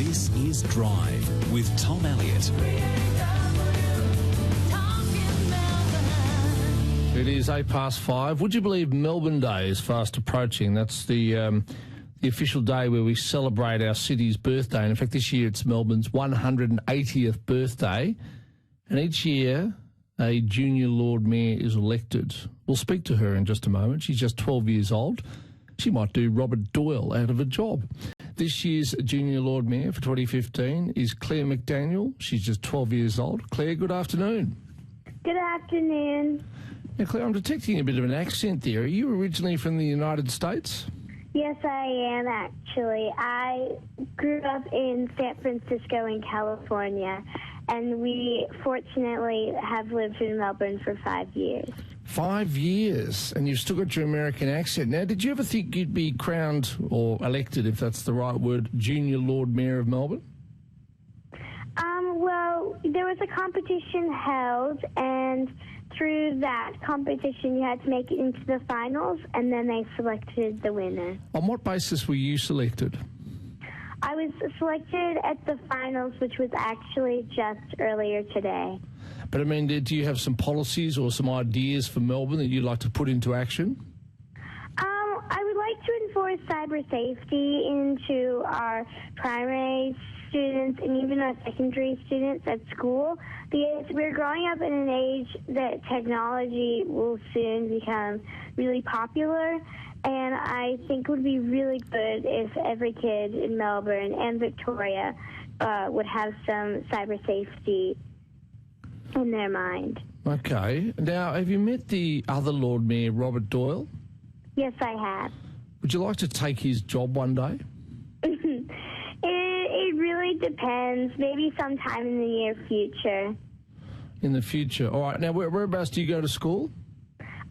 This is Drive with Tom Elliott. It is 5:08. Would you believe Melbourne Day is fast approaching? That's the official day where we celebrate our city's birthday. And in fact, this year it's Melbourne's 180th birthday. And each year, a junior Lord Mayor is elected. We'll speak to her in just a moment. She's just 12 years old. She might do Robert Doyle out of a job. This year's junior Lord Mayor for 2015 is Claire McDaniel. She's just 12 years old. Claire, good afternoon. Good afternoon. Now, Claire, I'm detecting a bit of an accent there. Are you originally from the United States? Yes, I am, actually. I grew up in San Francisco in California, and we fortunately have lived in Melbourne for 5 years. 5 years, and you've still got your American accent. Now, did you ever think you'd be crowned, or elected, if that's the right word, Junior Lord Mayor of Melbourne? Well, there was a competition held, and through that competition you had to make it into the finals, and then they selected the winner. On what basis were you selected? I was selected at the finals, which was actually just earlier today. But, I mean, do you have some policies or some ideas for Melbourne that you'd like to put into action? I would like to enforce cyber safety into our primary students and even our secondary students at school, because we're growing up in an age that technology will soon become really popular, and I think it would be really good if every kid in Melbourne and Victoria would have some cyber safety in their mind. Okay. Now, have you met the other Lord Mayor, Robert Doyle? Yes, I have. Would you like to take his job one day? It really depends. Maybe sometime in the near future. In the future. All right. Now, whereabouts do you go to school?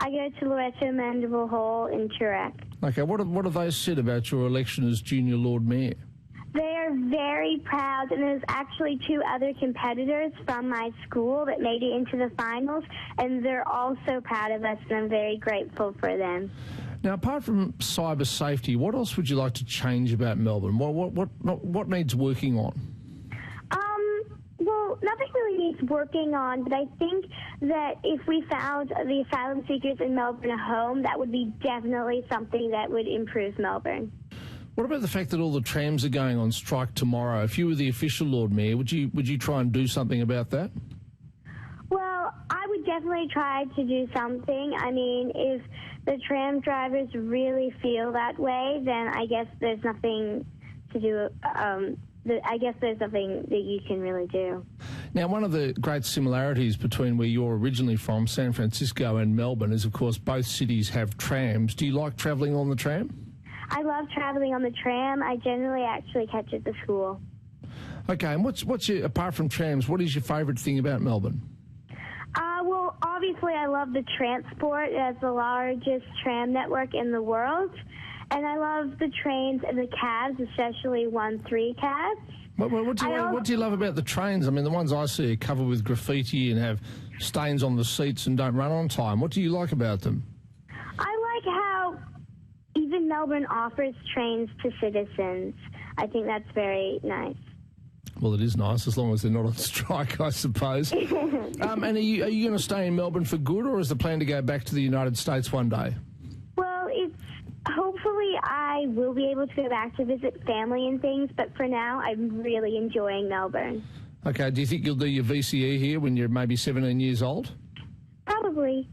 I go to Loretto Mandeville Hall in Turek. Okay. What have they said about your election as Junior Lord Mayor? They are very proud, and there's actually 2 other competitors from my school that made it into the finals, and they're all so proud of us, and I'm very grateful for them. Now, apart from cyber safety, what else would you like to change about Melbourne? What needs working on? Well, nothing really needs working on, but I think that if we found the asylum seekers in Melbourne a home, that would be definitely something that would improve Melbourne. What about the fact that all the trams are going on strike tomorrow? If you were the official Lord Mayor, would you try and do something about that? Well, I would definitely try to do something. I mean, if the tram drivers really feel that way, then I guess there's nothing to do. I guess there's nothing that you can really do. Now, one of the great similarities between where you're originally from, San Francisco, and Melbourne, is, of course, both cities have trams. Do you like travelling on the tram? I love travelling on the tram. I generally actually catch it to school. Okay, and what's your, apart from trams, what is your favourite thing about Melbourne? Well, obviously I love the transport. It has the largest tram network in the world. And I love the trains and the cabs, especially 1-3 cabs. What do you love about the trains? I mean, the ones I see are covered with graffiti and have stains on the seats and don't run on time. What do you like about them? I like how even Melbourne offers trains to citizens. I think that's very nice. Well, it is nice, as long as they're not on strike, I suppose. And are you going to stay in Melbourne for good, or is the plan to go back to the United States one day? Well, hopefully I will be able to go back to visit family and things, but for now, I'm really enjoying Melbourne. Okay, do you think you'll do your VCE here when you're maybe 17 years old? Probably.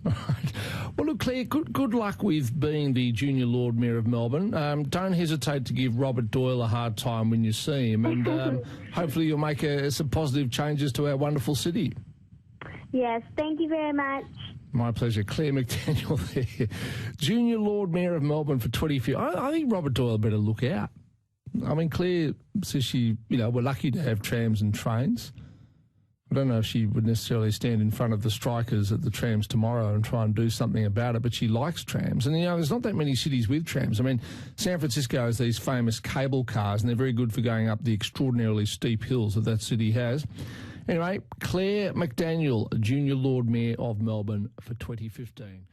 All right. Well, look, Claire, good luck with being the Junior Lord Mayor of Melbourne. Don't hesitate to give Robert Doyle a hard time when you see him, and hopefully you'll make some positive changes to our wonderful city. Yes, thank you very much. My pleasure. Claire McDaniel there. Junior Lord Mayor of Melbourne for 2015. I think Robert Doyle better look out. I mean, Claire says we're lucky to have trams and trains. I don't know if she would necessarily stand in front of the strikers at the trams tomorrow and try and do something about it, but she likes trams. And, there's not that many cities with trams. I mean, San Francisco has these famous cable cars, and they're very good for going up the extraordinarily steep hills that city has. Anyway, Claire McDaniel, Junior Lord Mayor of Melbourne for 2015.